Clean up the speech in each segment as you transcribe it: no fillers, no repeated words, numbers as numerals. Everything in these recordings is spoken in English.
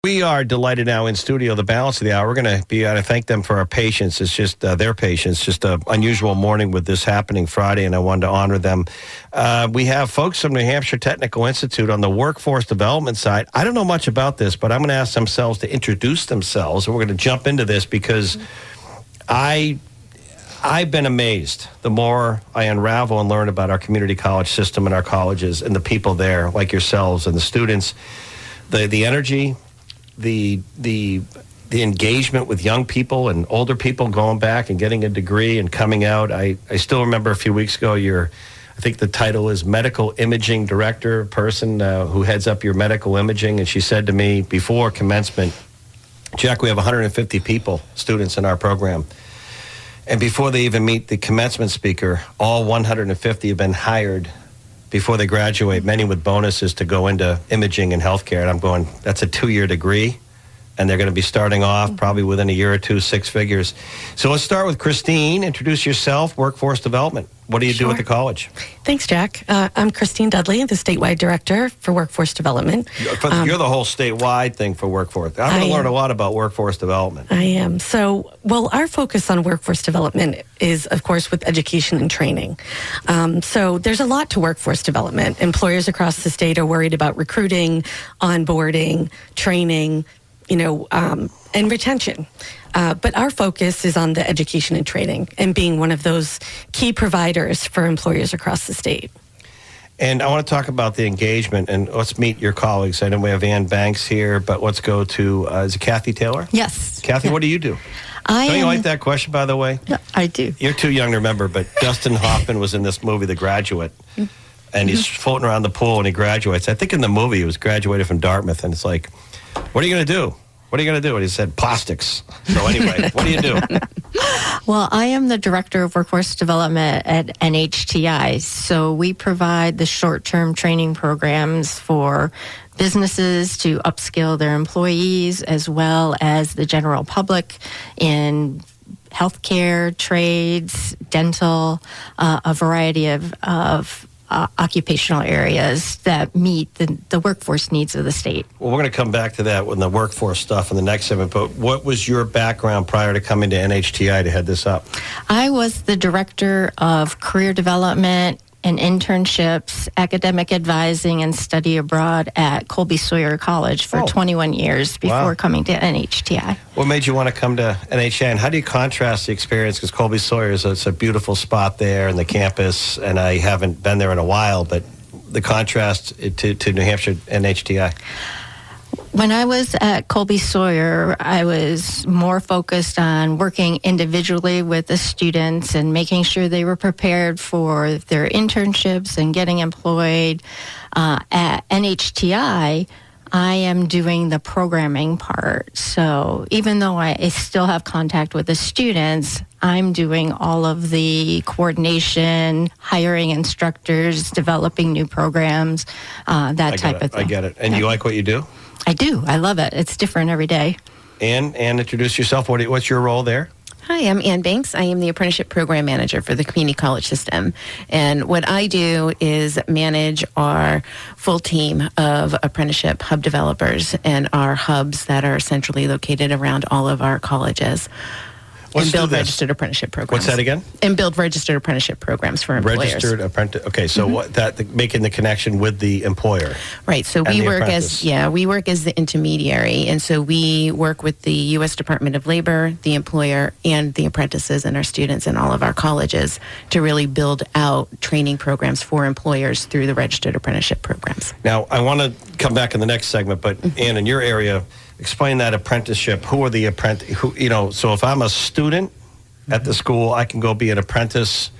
We are delighted now in studio, the balance of the hour. We're going to thank them for our patience. It's just their patience, just an unusual morning with this happening Friday, and I wanted to honor them. We have folks from New Hampshire Technical Institute on the workforce development side. I don't know much about this, but I'm going to ask themselves to introduce themselves, and we're going to jump into this because I've been amazed the more I unravel and learn about our community college system and our colleges and the people there, like yourselves and the students, the energy, the engagement with young people and older people going back and getting a degree and coming out. I still remember a few weeks ago, I think the title is Medical Imaging Director, person who heads up your medical imaging. And she said to me before commencement, Jack, we have 150 students in our program. And before they even meet the commencement speaker, all 150 have been hired before they graduate, many with bonuses to go into imaging and healthcare. And I'm going, that's a 2-year degree, and they're going to be starting off probably within a year or two, 6 figures. So let's start with Kristine. Introduce yourself, workforce development. What do you do at the college? Thanks, Jack. I'm Kristine Dudley, the statewide director for workforce development. You're the whole statewide thing for workforce. I'm going to learn a lot about workforce development. I am. So, our focus on workforce development is, of course, with education and training. So there's a lot to workforce development. Employers across the state are worried about recruiting, onboarding, training, and retention. But our focus is on the education and training and being one of those key providers for employers across the state. And I want to talk about the engagement, and let's meet your colleagues. I know we have Ann Banks here, but let's go to, is it Kathy Taylor? Yes. Kathy, what do you do? Don't you like that question, by the way? No, I do. You're too young to remember, but Dustin Hoffman was in this movie, The Graduate, and he's floating around the pool and he graduates. I think in the movie he was graduated from Dartmouth, and it's like, what are you going to do? What are you going to do? And he said, plastics. So anyway, what do you do? Well, I am the director of workforce development at NHTI. So we provide the short-term training programs for businesses to upskill their employees as well as the general public in healthcare, trades, dental, a variety of occupational areas that meet the workforce needs of the state. Well, we're going to come back to that with the workforce stuff in the next segment, but what was your background prior to coming to NHTI to head this up? I was the director of career development and internships, academic advising, and study abroad at Colby Sawyer College for 21 years before coming to NHTI. What made you want to come to NHTI, and how do you contrast the experience? Because Colby Sawyer it's a beautiful spot there and the campus, and I haven't been there in a while, but the contrast to New Hampshire NHTI. When I was at Colby Sawyer, I was more focused on working individually with the students and making sure they were prepared for their internships and getting employed. At NHTI, I am doing the programming part. So even though I still have contact with the students, I'm doing all of the coordination, hiring instructors, developing new programs, that type of thing. I get it. And you like what you do? I do. I love it. It's different every day. Ann, introduce yourself. What's your role there? Hi, I'm Ann Banks. I am the Apprenticeship Program Manager for the Community College System. And what I do is manage our full team of apprenticeship hub developers and our hubs that are centrally located around all of our colleges. And build registered apprenticeship programs. What's that again? And build registered apprenticeship programs for employers. Registered apprentice. Okay, so making the connection with the employer. Right. So we work as the intermediary, and so we work with the U.S. Department of Labor, the employer, and the apprentices and our students in all of our colleges to really build out training programs for employers through the registered apprenticeship programs. Now, I want to come back in the next segment, but Ann, in your area, explain that apprenticeship. Who are the apprentice? So if I'm a student at the school, I can go be an apprentice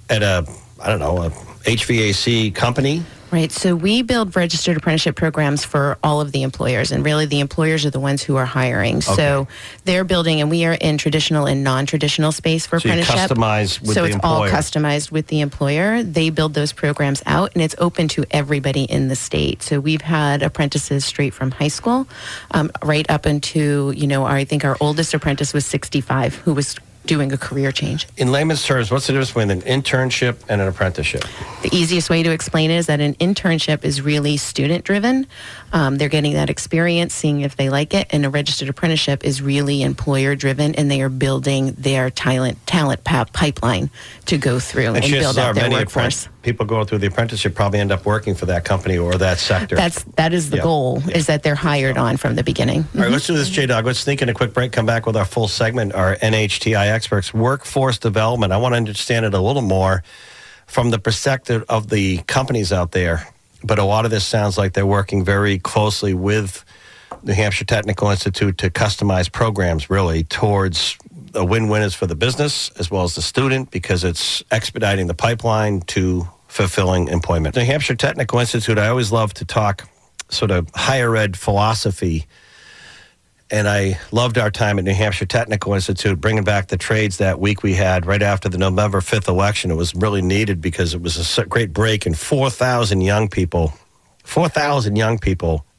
at a HVAC company. Right. So we build registered apprenticeship programs for all of the employers, and really the employers are the ones who are hiring. Okay. So they're building, and we are in traditional and non-traditional space for apprenticeship. So you customize with the employer. So it's all customized with the employer. They build those programs out, and it's open to everybody in the state. So we've had apprentices straight from high school, right up into, I think our oldest apprentice was 65, who was doing a career change. In layman's terms, what's the difference between an internship and an apprenticeship? The easiest way to explain it is that an internship is really student-driven. They're getting that experience, seeing if they like it, and a registered apprenticeship is really employer-driven, and they are building their talent pipeline to go through and build out their workforce. People going through the apprenticeship probably end up working for that company or that sector. That is the goal, is that they're hired on from the beginning. All right, let's do this, J-Dog. Let's sneak in a quick break, come back with our full segment, our NHTI experts, workforce development. I want to understand it a little more from the perspective of the companies out there. But a lot of this sounds like they're working very closely with New Hampshire Technical Institute to customize programs really towards a win-win is for the business as well as the student, because it's expediting the pipeline to fulfilling employment. New Hampshire Technical Institute, I always love to talk sort of higher ed philosophy, and I loved our time at New Hampshire Technical Institute, bringing back the trades that week we had right after the November 5th election. It was really needed because it was a great break, and 4,000 young people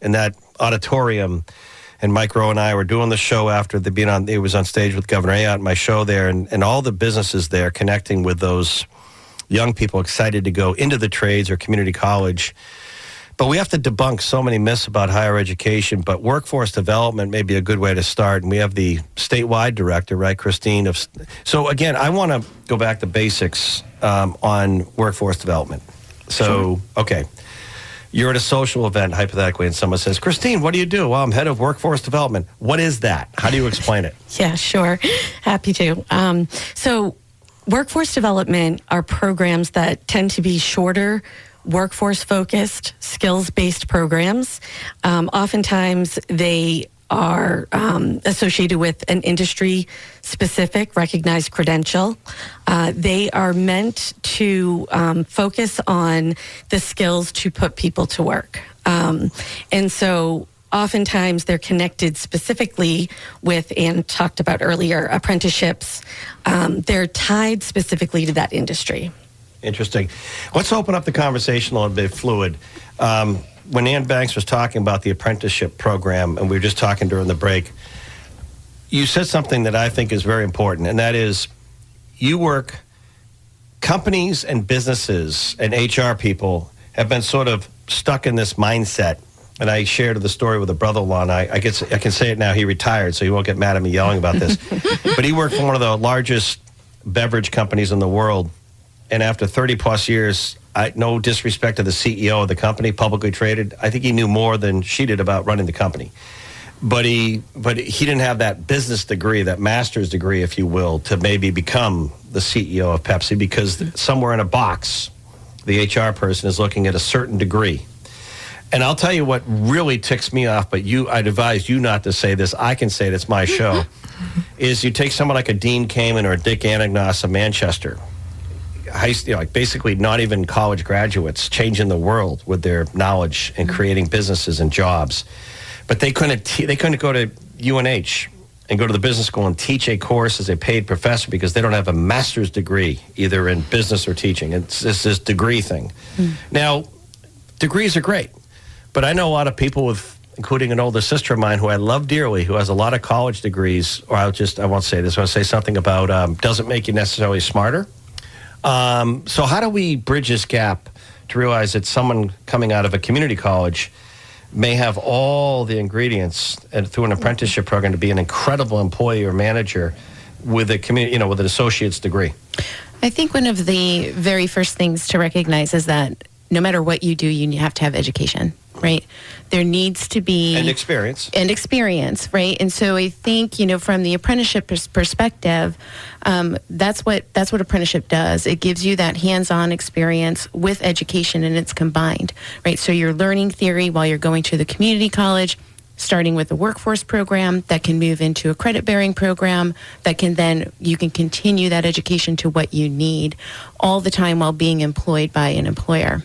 in that auditorium. And Mike Rowe and I were doing the show after it was on stage with Governor Ayotte, my show there, and all the businesses there connecting with those young people excited to go into the trades or community college. But we have to debunk so many myths about higher education, but workforce development may be a good way to start. And we have the statewide director, right, Kristine? So again, I want to go back to basics on workforce development. So, sure. Okay. You're at a social event, hypothetically, and someone says, Kristine, what do you do? Well, I'm head of workforce development. What is that? How do you explain it? Yeah, sure. Happy to. So workforce development are programs that tend to be shorter, workforce-focused, skills-based programs. Oftentimes, they are associated with an industry-specific recognized credential. They are meant to focus on the skills to put people to work. And so oftentimes they're connected specifically with, and talked about earlier, apprenticeships. They're tied specifically to that industry. Interesting. Let's open up the conversation a little bit fluid. When Ann Banks was talking about the apprenticeship program, and we were just talking during the break, you said something that I think is very important, and that is companies and businesses and HR people have been sort of stuck in this mindset. And I shared the story with a brother-in-law, and I can say it now. He retired, so he won't get mad at me yelling about this. But he worked for one of the largest beverage companies in the world. And after 30-plus years, no disrespect to the CEO of the company, publicly traded, I think he knew more than she did about running the company. But he didn't have that business degree, that master's degree, if you will, to maybe become the CEO of Pepsi, because somewhere in a box, the HR person is looking at a certain degree. And I'll tell you what really ticks me off, but I'd advise you not to say this. I can say it, it's my show, is you take someone like a Dean Kamen or a Dick Anagnos of Manchester, basically not even college graduates, changing the world with their knowledge and creating businesses and jobs. But they couldn't go to UNH and go to the business school and teach a course as a paid professor because they don't have a master's degree either in business or teaching. It's this degree thing. Now, degrees are great, but I know a lot of people including an older sister of mine who I love dearly, who has a lot of college degrees, or I won't say this, I'll say something about doesn't make you necessarily smarter. So how do we bridge this gap to realize that someone coming out of a community college may have all the ingredients through an apprenticeship program to be an incredible employee or manager with with an associate's degree? I think one of the very first things to recognize is that no matter what you do, you have to have education, right? There needs to be... And experience, right? And so I think, from the apprenticeship perspective, that's what apprenticeship does. It gives you that hands-on experience with education, and it's combined, right? So you're learning theory while you're going to the community college, starting with a workforce program that can move into a credit-bearing program that you can continue that education to what you need all the time while being employed by an employer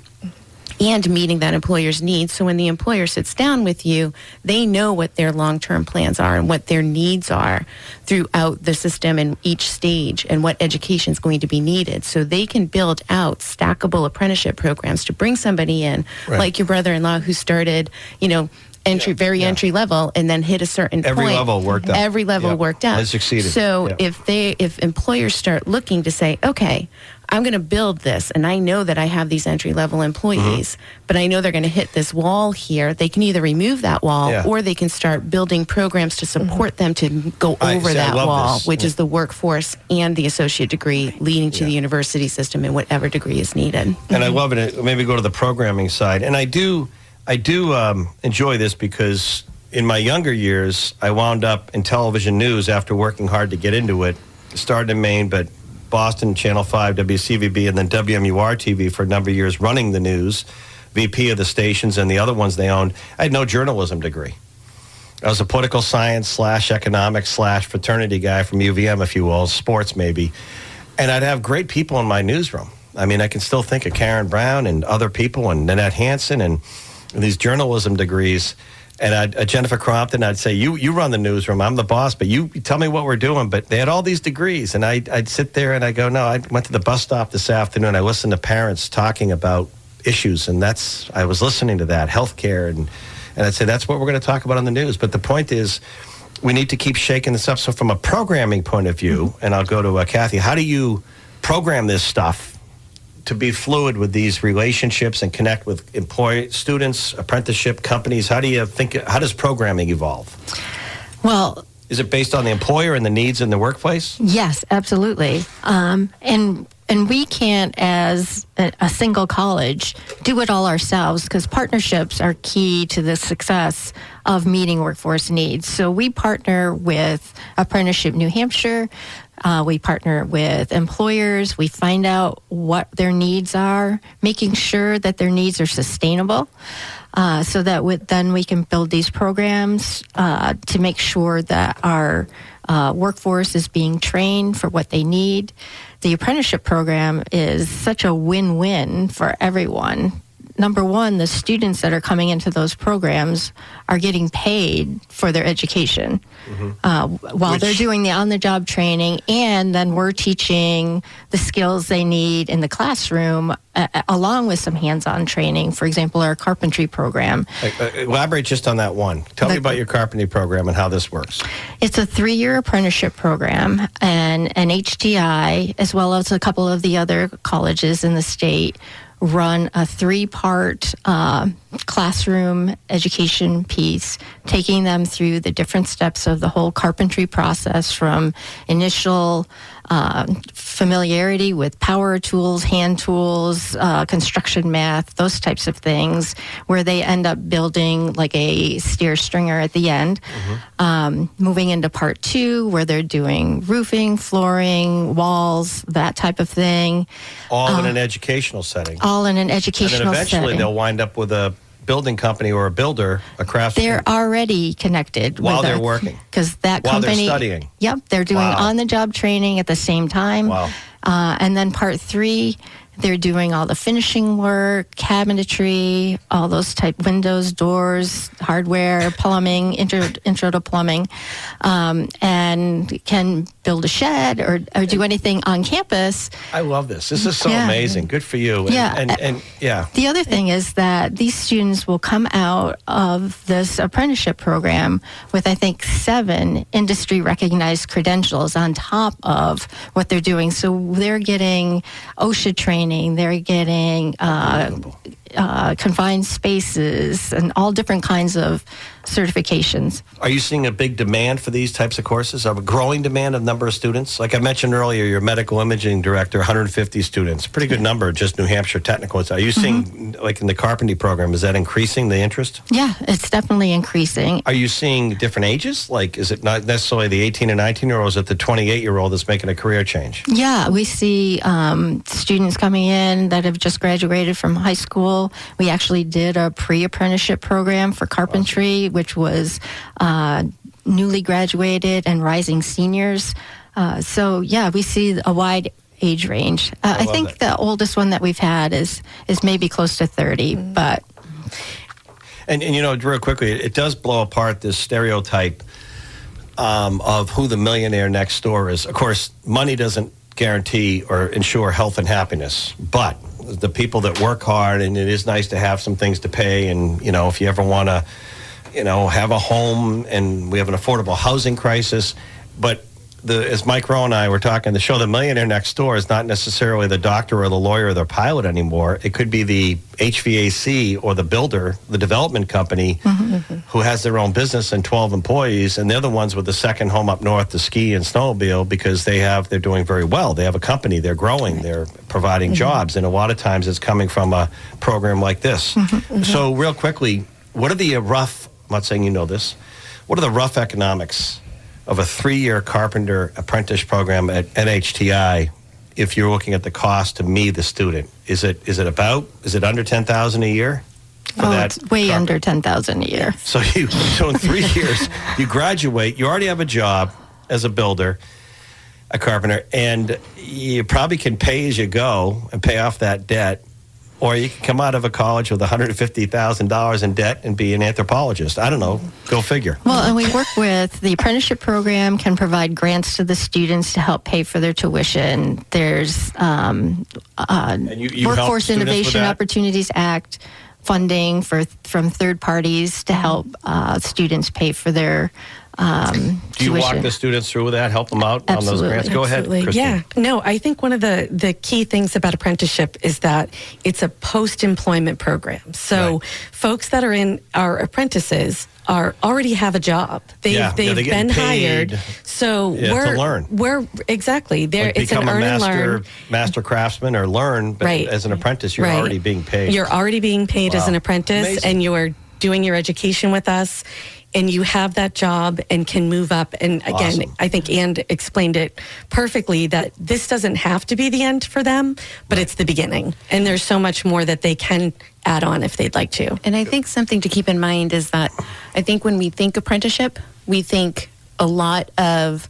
and meeting that employer's needs. So when the employer sits down with you, they know what their long-term plans are and what their needs are throughout the system and each stage and what education is going to be needed. So they can build out stackable apprenticeship programs to bring somebody in, right, like your brother-in-law who started, entry level, and then hit a certain Every point. level worked out. Every level Yep. worked out. It succeeded. So Yep. if employers start looking to say, okay, I'm going to build this, and I know that I have these entry level employees, but I know they're going to hit this wall here. They can either remove that wall, Yeah. or they can start building programs to support them to go over I that love wall, this. which is the workforce and the associate degree leading to the university system in whatever degree is needed. And I love it. Maybe go to the programming side. And I do enjoy this because in my younger years, I wound up in television news after working hard to get into it. Started in Maine, but Boston, Channel 5, WCVB, and then WMUR-TV for a number of years running the news, VP of the stations and the other ones they owned. I had no journalism degree. I was a political science / economics / fraternity guy from UVM, if you will, sports maybe. And I'd have great people in my newsroom. I mean, I can still think of Karen Brown and other people and Nanette Hansen and these journalism degrees. And Jennifer Crompton, I'd say, you run the newsroom. I'm the boss, but you tell me what we're doing. But they had all these degrees. And I'd sit there and I go, no, I went to the bus stop this afternoon. I listened to parents talking about issues. And I was listening to that, healthcare. And I'd say, that's what we're going to talk about on the news. But the point is, we need to keep shaking this up. So from a programming point of view, and I'll go to Kathy, how do you program this stuff to be fluid with these relationships and connect with students, apprenticeship companies? How does programming evolve? Well, Is it based on the employer and the needs in the workplace? yes, absolutely. And we can't, as a single college, do it all ourselves because partnerships are key to the success of meeting workforce needs. So we partner with Apprenticeship New Hampshire. We partner with employers. We find out what their needs are, making sure that their needs are sustainable. So that then we can build these programs to make sure that our workforce is being trained for what they need. The apprenticeship program is such a win-win for everyone. Number one, the students that are coming into those programs are getting paid for their education while they're doing the on-the-job training, and then we're teaching the skills they need in the classroom along with some hands-on training. For example, our carpentry program. Elaborate just on that one. Tell me about your carpentry program and how this works. It's a 3-year apprenticeship program, and NHTI, as well as a couple of the other colleges in the state, run a 3-part classroom education piece, taking them through the different steps of the whole carpentry process, from initial familiarity with power tools, hand tools, construction math, those types of things, where they end up building like a stair stringer at the end. Moving into part 2, where they're doing roofing, flooring, walls, that type of thing. All in an educational setting. All in an educational And then eventually setting. they'll wind up with a building company or a builder, a craftsman. They're already connected While they're working. because that While they're company. studying. Yep, they're doing Wow. on-the-job training at the same time. Wow. And then part 3, they're doing all the finishing work, cabinetry, all those type windows, doors, hardware, plumbing, intro to plumbing, and can build a shed or do anything on campus. I love this. This is so Yeah. amazing. Good for you. And yeah. The other thing is that these students will come out of this apprenticeship program with, I think, 7 industry recognized credentials on top of what they're doing. So they're getting OSHA training, they're getting confined spaces, and all different kinds of certifications. Are you seeing a big demand for these types of courses? A growing demand of number of students? Like I mentioned earlier, your medical imaging director, 150 students. Pretty good number, just New Hampshire technical. Are you seeing, like in the carpentry program, is that increasing the interest? Yeah, it's definitely increasing. Are you seeing different ages? Like, is it not necessarily the 18 and 19-year-old, or is it the 28-year-old that's making a career change? Yeah, we see students coming in that have just graduated from high school. We actually did a pre-apprenticeship program for carpentry, which was newly graduated and rising seniors. So, yeah, we see a wide age range. I think the oldest one that we've had is maybe close to 30, but... And you know, real quickly, it does blow apart this stereotype of who the millionaire next door is. Of course, money doesn't guarantee or ensure health and happiness, but the people that work hard, and it is nice to have some things to pay, and, you know, if you ever want to have a home, and we have an affordable housing crisis. But as Mike Rowe and I were talking, the show, the millionaire next door is not necessarily the doctor or the lawyer or the pilot anymore. It could be the HVAC or the builder, the development company, who has their own business and 12 employees, and they're the ones with the second home up north to ski and snowmobile because they're doing very well. They have a company, they're growing, they're providing jobs, and a lot of times it's coming from a program like this. So real quickly, what are the rough, I'm not saying you know this, what are the rough economics of a 3-year carpenter apprentice program at NHTI if you're looking at the cost to me, the student? Is it under $10,000 a year? It's way under $10,000 a year. So in 3 years, you graduate, you already have a job as a builder, a carpenter, and you probably can pay as you go and pay off that debt. Or you can come out of a college with $150,000 in debt and be an anthropologist. I don't know. Go figure. Well, and we work with the apprenticeship program, can provide grants to the students to help pay for their tuition. There's Workforce Innovation Opportunities Act funding from third parties to help students pay for their Do you walk the students through that, help them out on those grants? Go ahead, Kristine. Yeah. No, I think one of the key things about apprenticeship is that it's a post-employment program. So folks that are in our apprentices already have a job. They've been hired. So to learn. We're exactly there. It's an earn and learn. Master craftsman or learn, but as an apprentice, you're already being paid. You're already being paid as an apprentice, and you are doing your education with us. And you have that job and can move up. And again, I think Ann explained it perfectly that this doesn't have to be the end for them, but it's the beginning. And there's so much more that they can add on if they'd like to. And I think something to keep in mind is that I think when we think apprenticeship, we think a lot of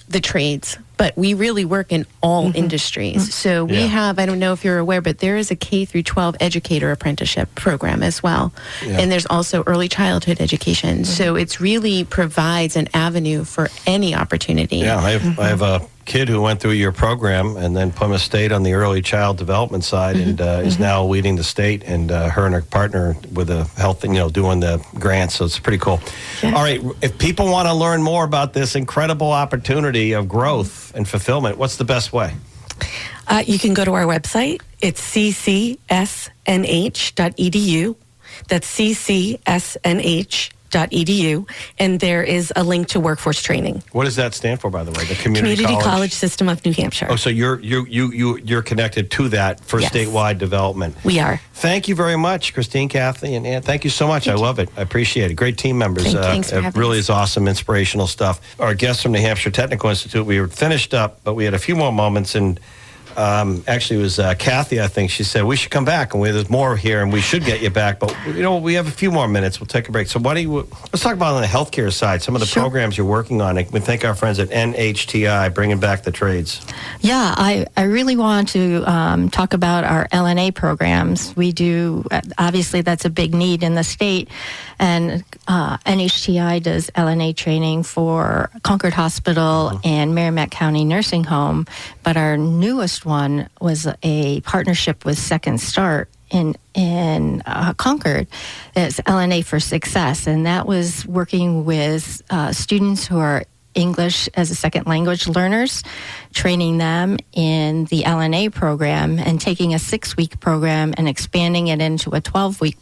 the trades, but we really work in all industries. So we have, I don't know if you're aware, but there is a K through 12 educator apprenticeship program as well. And there's also early childhood education. So it's really provides an avenue for any opportunity. Yeah, I have a kid who went through your program and then Plymouth State on the early child development side and is now leading the state, and her and her partner with the health, doing the grants. So it's pretty cool. Yeah. All right, if people want to learn more about this incredible opportunity of growth and fulfillment, what's the best way? You can go to our website. It's CCSNH.edu. That's CCSNH.edu, and there is a link to workforce training. What does that stand for, by the way? The Community College System of New Hampshire. Oh, so you're connected to that for statewide development. We are. Thank you very much, Kristine, Kathy, and Ann. Thank you so much. I love it. I appreciate it. Great team members. Thanks for having us. Really is awesome, inspirational stuff. Our guests from New Hampshire Technical Institute, we were finished up, but we had a few more moments, and actually, it was Kathy, I think. She said, we should come back, and there's more here, and we should get you back. But, we have a few more minutes. We'll take a break. So let's talk about on the healthcare side, some of the programs you're working on. We thank our friends at NHTI, bringing back the trades. Yeah, I really want to talk about our LNA programs. We do, obviously, that's a big need in the state. And NHTI does LNA training for Concord Hospital and Merrimack County Nursing Home. But our newest one was a partnership with Second Start in Concord. It's LNA for Success, and that was working with students who are English as a second language learners, training them in the LNA program and taking a 6-week program and expanding it into a 12 to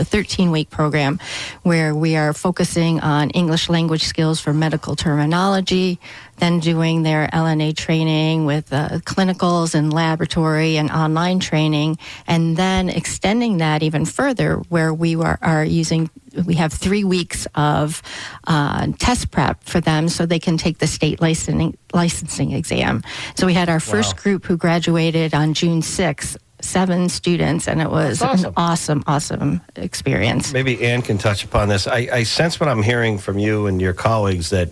13-week program where we are focusing on English language skills for medical terminology, then doing their LNA training with clinicals and laboratory and online training, and then extending that even further where we we have 3 weeks of test prep for them so they can take the state licensing exam. So we had our first group who graduated on June 6th, 7 students, and it was an awesome experience. Maybe Ann can touch upon this. I sense what I'm hearing from you and your colleagues that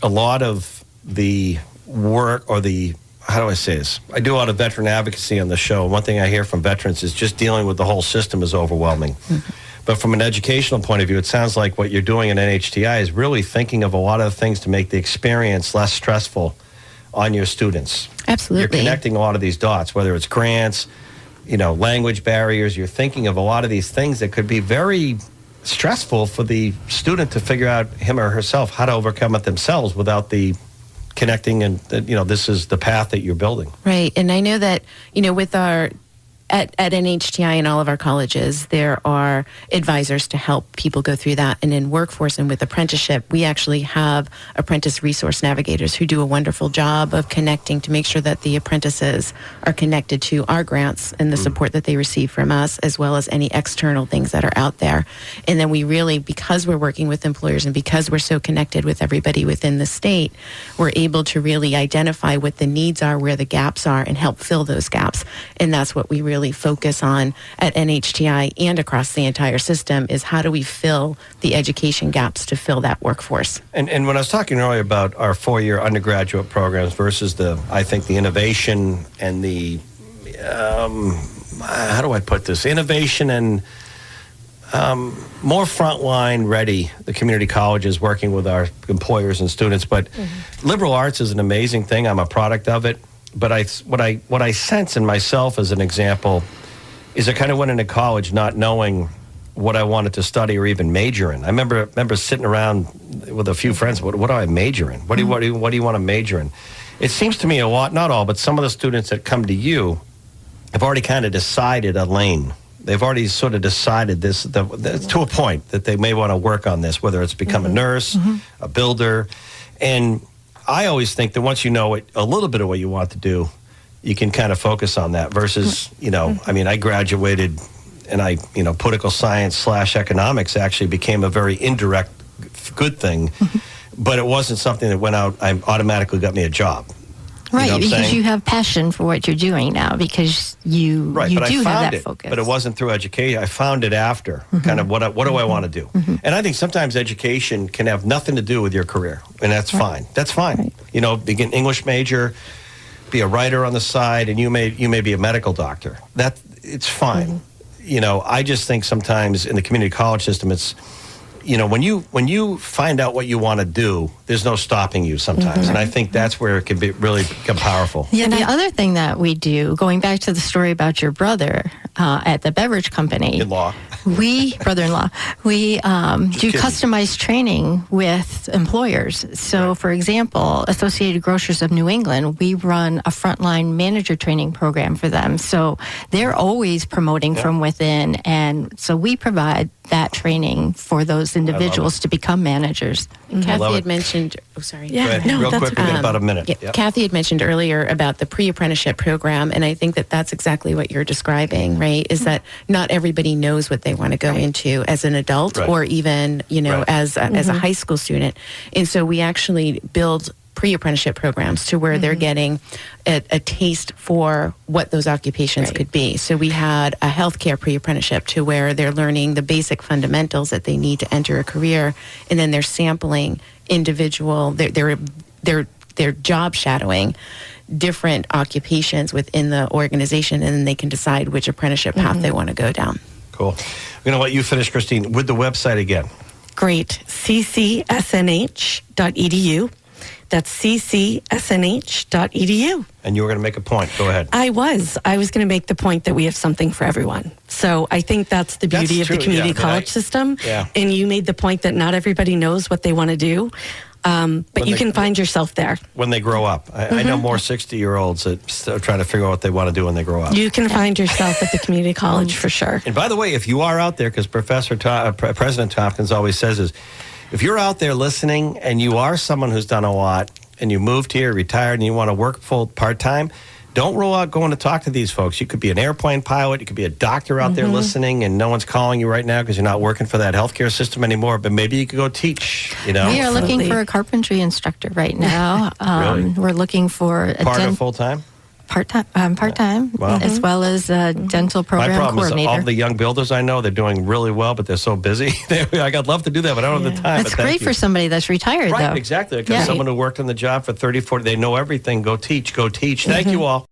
a lot of the work, or how do I say this? I do a lot of veteran advocacy on the show. One thing I hear from veterans is just dealing with the whole system is overwhelming. But from an educational point of view, it sounds like what you're doing at NHTI is really thinking of a lot of things to make the experience less stressful on your students. Absolutely. You're connecting a lot of these dots, whether it's grants, language barriers. You're thinking of a lot of these things that could be very stressful for the student to figure out him or herself how to overcome it themselves without the connecting and, this is the path that you're building. Right. And I know that, with our at NHTI and all of our colleges, there are advisors to help people go through that. And in workforce and with apprenticeship, we actually have apprentice resource navigators who do a wonderful job of connecting to make sure that the apprentices are connected to our grants and the support that they receive from us, as well as any external things that are out there. And then we really, because we're working with employers and because we're so connected with everybody within the state, we're able to really identify what the needs are, where the gaps are, and help fill those gaps. And that's what we really focus on at NHTI and across the entire system, is how do we fill the education gaps to fill that workforce. And when I was talking earlier about our 4-year undergraduate programs versus the innovation and the, how do I put this? Innovation and more frontline ready, the community colleges working with our employers and students. But liberal arts is an amazing thing. I'm a product of it. But what I sense in myself as an example is I kind of went into college not knowing what I wanted to study or even major in. I remember sitting around with a few friends. What do I major in? What do you want to major in? It seems to me a lot, not all, but some of the students that come to you have already kind of decided a lane. They've already sort of decided this to a point that they may want to work on this, whether it's become a nurse, a builder, and I always think that once you know a little bit of what you want to do, you can kind of focus on that versus, I graduated and political science / economics actually became a very indirect good thing, but it wasn't something that went out, I automatically got me a job. Right, because you have passion for what you're doing now because you do have that focus. But it wasn't through education. I found it after, kind of what do I want to do? And I think sometimes education can have nothing to do with your career, and that's fine. That's fine. Right. Be an English major, be a writer on the side, and you may be a medical doctor. It's fine. I just think sometimes in the community college system, it's when you find out what you want to do, there's no stopping you sometimes. And I think that's where it can really become powerful. Yeah, and the other thing that we do, going back to the story about your brother at the beverage company. In-law. Brother-in-law, we do customized training with employers. So, for example, Associated Grocers of New England, we run a frontline manager training program for them. So they're always promoting from within. And so we provide that training for those individuals to become managers. Kathy had mentioned, sorry. Yeah, real quick, we got about a minute. Yeah, yep. Kathy had mentioned earlier about the pre-apprenticeship program, and I think that that's exactly what you're describing, right? Is that not everybody knows what they want to go into as an adult or even, as a high school student. And so we actually build pre-apprenticeship programs to where they're getting a taste for what those occupations could be. So we had a healthcare pre-apprenticeship to where they're learning the basic fundamentals that they need to enter a career, and then they're sampling individual, they're job shadowing different occupations within the organization, and then they can decide which apprenticeship path they want to go down. Cool. I'm going to let you finish, Kristine, with the website again. Great. CCSNH.edu. That's CCSNH.edu. And you were going to make a point. Go ahead. I was going to make the point that we have something for everyone. So I think that's the beauty of the community college system. Yeah. And you made the point that not everybody knows what they want to do. But you can find yourself there. When they grow up. I know more 60-year-olds that are trying to figure out what they want to do when they grow up. You can find yourself at the community college for sure. And by the way, if you are out there, because President Tompkins always says is, if you're out there listening and you are someone who's done a lot and you moved here, retired, and you want to work full part-time, don't roll out going to talk to these folks. You could be an airplane pilot. You could be a doctor out there listening, and no one's calling you right now because you're not working for that healthcare system anymore. But maybe you could go teach, We are looking for a carpentry instructor right now. Really? We're looking for a part of full-time? Part-time, Wow. as well as a dental program My problem coordinator. is all the young builders I know, they're doing really well, but they're so busy. I'd love to do that, but I don't have the time. That's great for somebody that's retired, though. Right, exactly. Because someone who worked on the job for 30, 40, they know everything. Go teach. Thank you all.